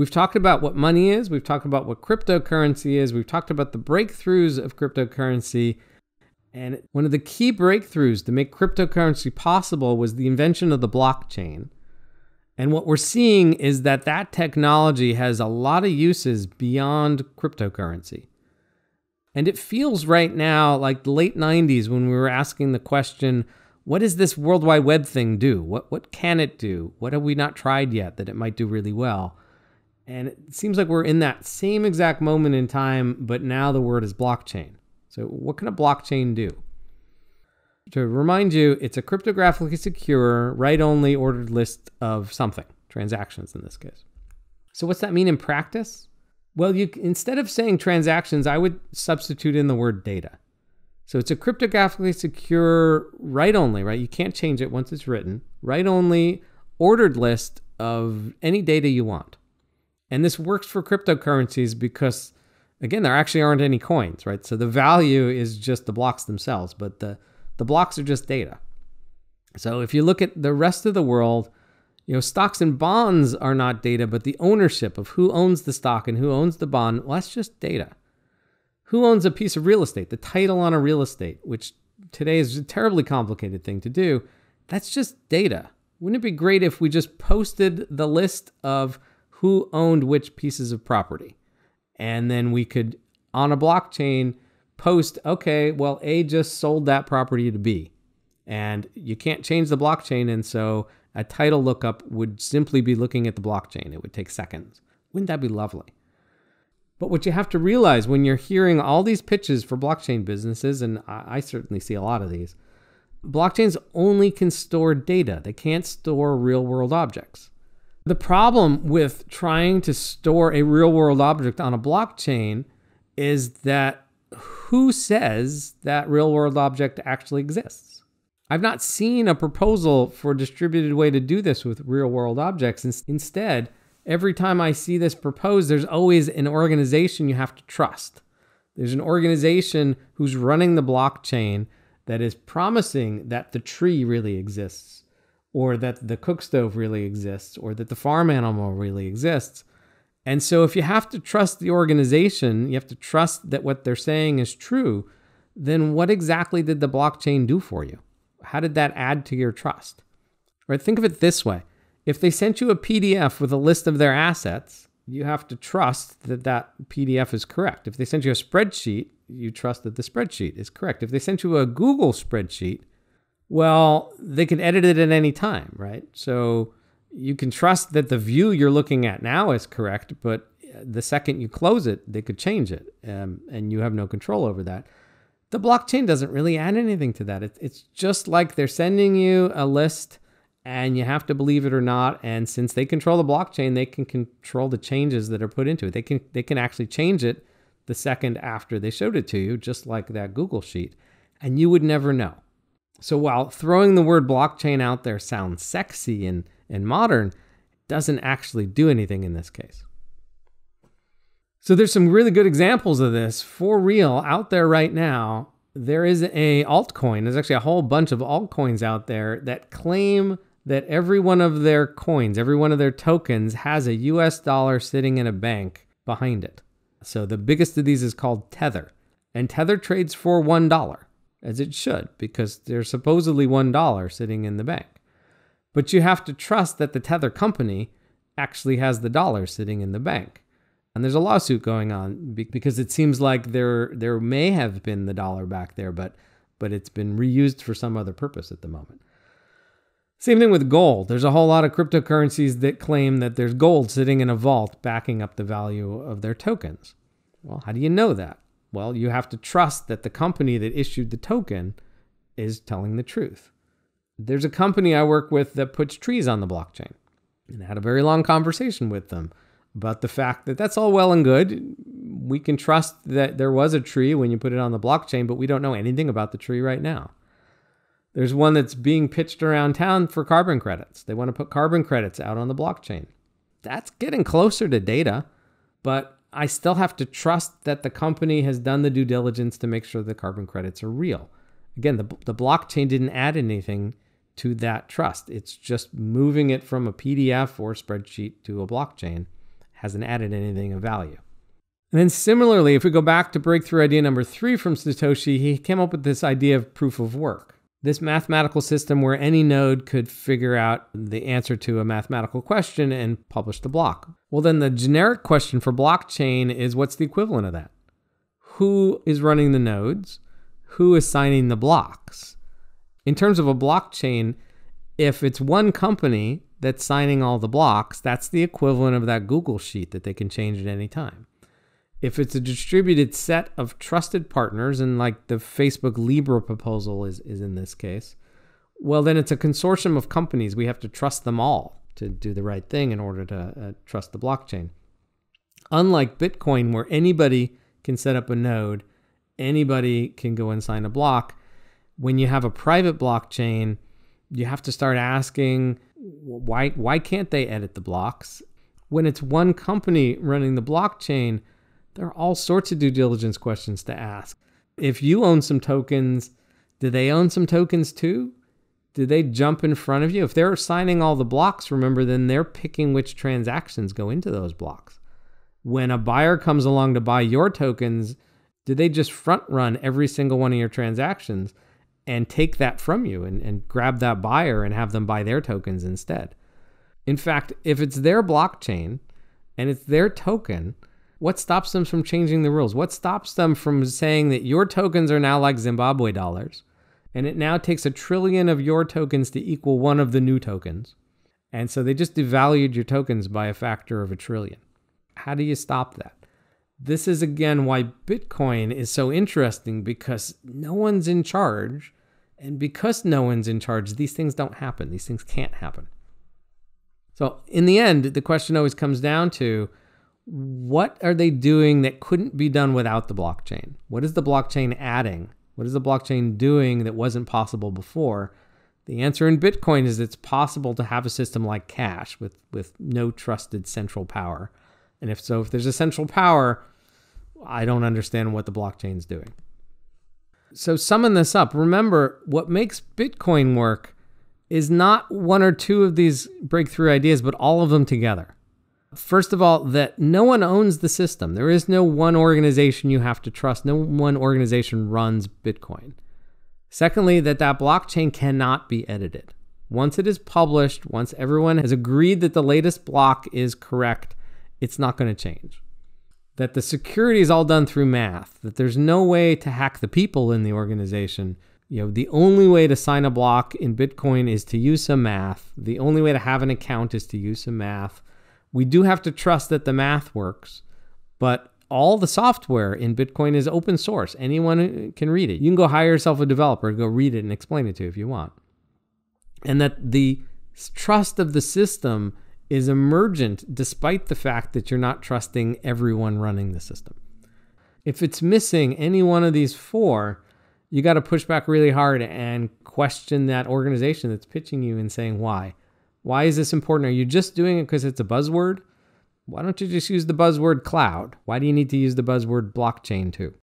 We've talked about what money is. We've talked about what cryptocurrency is. We've talked about the breakthroughs of cryptocurrency. And one of the key breakthroughs to make cryptocurrency possible was the invention of the blockchain. And what we're seeing is that that technology has a lot of uses beyond cryptocurrency. And it feels right now like the late 90s when we were asking the question, what does this World Wide Web thing do? What can it do? What have we not tried yet that it might do really well? And it seems like we're in that same exact moment in time, but now the word is blockchain. So what can a blockchain do? To remind you, it's a cryptographically secure, write-only ordered list of something, transactions in this case. So what's that mean in practice? Well, instead of saying transactions, I would substitute in the word data. So it's a cryptographically secure, write-only, right? You can't change it once it's written. Write-only ordered list of any data you want. And this works for cryptocurrencies because, again, there actually aren't any coins, right? So the value is just the blocks themselves, but the blocks are just data. So if you look at the rest of the world, stocks and bonds are not data, but the ownership of who owns the stock and who owns the bond, well, that's just data. Who owns a piece of real estate, the title on a real estate, which today is a terribly complicated thing to do, that's just data. Wouldn't it be great if we just posted the list of who owned which pieces of property? And then we could, on a blockchain, post, okay, well, A just sold that property to B. And you can't change the blockchain, and so a title lookup would simply be looking at the blockchain. It would take seconds. Wouldn't that be lovely? But what you have to realize when you're hearing all these pitches for blockchain businesses, and I certainly see a lot of these, blockchains only can store data. They can't store real-world objects. The problem with trying to store a real-world object on a blockchain is that who says that real-world object actually exists? I've not seen a proposal for a distributed way to do this with real-world objects. Instead, every time I see this proposed, there's always an organization you have to trust. There's an organization who's running the blockchain that is promising that the tree really exists, or that the cook stove really exists, or that the farm animal really exists. And so if you have to trust the organization, you have to trust that what they're saying is true, then what exactly did the blockchain do for you? How did that add to your trust? Right? Think of it this way. If they sent you a PDF with a list of their assets, you have to trust that that PDF is correct. If they sent you a spreadsheet, you trust that the spreadsheet is correct. If they sent you a Google spreadsheet, well, they could edit it at any time, right? So you can trust that the view you're looking at now is correct, but the second you close it, they could change it, and you have no control over that. The blockchain doesn't really add anything to that. It's just like they're sending you a list and you have to believe it or not. And since they control the blockchain, they can control the changes that are put into it. They can actually change it the second after they showed it to you, just like that Google sheet, and you would never know. So while throwing the word blockchain out there sounds sexy and modern, it doesn't actually do anything in this case. So there's some really good examples of this for real out there right now. There is a altcoin. There's actually a whole bunch of altcoins out there that claim that every one of their coins, every one of their tokens has a US dollar sitting in a bank behind it. So the biggest of these is called Tether. And Tether trades for $1, as it should, because there's supposedly $1 sitting in the bank. But you have to trust that the Tether company actually has the dollar sitting in the bank. And there's a lawsuit going on because it seems like there may have been the dollar back there, but it's been reused for some other purpose at the moment. Same thing with gold. There's a whole lot of cryptocurrencies that claim that there's gold sitting in a vault backing up the value of their tokens. Well, how do you know that? Well, you have to trust that the company that issued the token is telling the truth. There's a company I work with that puts trees on the blockchain, and I had a very long conversation with them about the fact that that's all well and good. We can trust that there was a tree when you put it on the blockchain, but we don't know anything about the tree right now. There's one that's being pitched around town for carbon credits. They want to put carbon credits out on the blockchain. That's getting closer to data, but I still have to trust that the company has done the due diligence to make sure the carbon credits are real. Again, the blockchain didn't add anything to that trust. It's just moving it from a PDF or spreadsheet to a blockchain hasn't added anything of value. And then similarly, if we go back to breakthrough idea number 3 from Satoshi, he came up with this idea of proof of work. This mathematical system where any node could figure out the answer to a mathematical question and publish the block. Well, then the generic question for blockchain is, what's the equivalent of that? Who is running the nodes? Who is signing the blocks? In terms of a blockchain, if it's one company that's signing all the blocks, that's the equivalent of that Google sheet that they can change at any time. If it's a distributed set of trusted partners, and like the Facebook Libra proposal is in this case, well, then it's a consortium of companies. We have to trust them all to do the right thing in order to trust the blockchain. Unlike Bitcoin, where anybody can set up a node, anybody can go and sign a block, when you have a private blockchain, you have to start asking, why can't they edit the blocks? When it's one company running the blockchain, there are all sorts of due diligence questions to ask. If you own some tokens, do they own some tokens too? Do they jump in front of you? If they're signing all the blocks, remember, then they're picking which transactions go into those blocks. When a buyer comes along to buy your tokens, do they just front run every single one of your transactions and take that from you and grab that buyer and have them buy their tokens instead? In fact, if it's their blockchain and it's their token, what stops them from changing the rules? What stops them from saying that your tokens are now like Zimbabwe dollars, and it now takes 1 trillion of your tokens to equal one of the new tokens? And so they just devalued your tokens by a factor of 1 trillion. How do you stop that? This is, again, why Bitcoin is so interesting, because no one's in charge. And because no one's in charge, these things don't happen. These things can't happen. So in the end, the question always comes down to, what are they doing that couldn't be done without the blockchain? What is the blockchain adding? What is the blockchain doing that wasn't possible before? The answer in Bitcoin is it's possible to have a system like cash with no trusted central power. And if there's a central power, I don't understand what the blockchain's doing. So summing this up, remember, what makes Bitcoin work is not 1 or 2 of these breakthrough ideas, but all of them together. First of all, that no one owns the system. There is no one organization you have to trust. No one organization runs Bitcoin. Secondly, that blockchain cannot be edited. Once it is published, once everyone has agreed that the latest block is correct, it's not going to change. That the security is all done through math, that there's no way to hack the people in the organization. The only way to sign a block in Bitcoin is to use some math. The only way to have an account is to use some math. We do have to trust that the math works, but all the software in Bitcoin is open source. Anyone can read it. You can go hire yourself a developer and go read it and explain it to you if you want. And that the trust of the system is emergent despite the fact that you're not trusting everyone running the system. If it's missing any one of these 4, you got to push back really hard and question that organization that's pitching you and saying, why? Why is this important? Are you just doing it because it's a buzzword? Why don't you just use the buzzword cloud? Why do you need to use the buzzword blockchain too?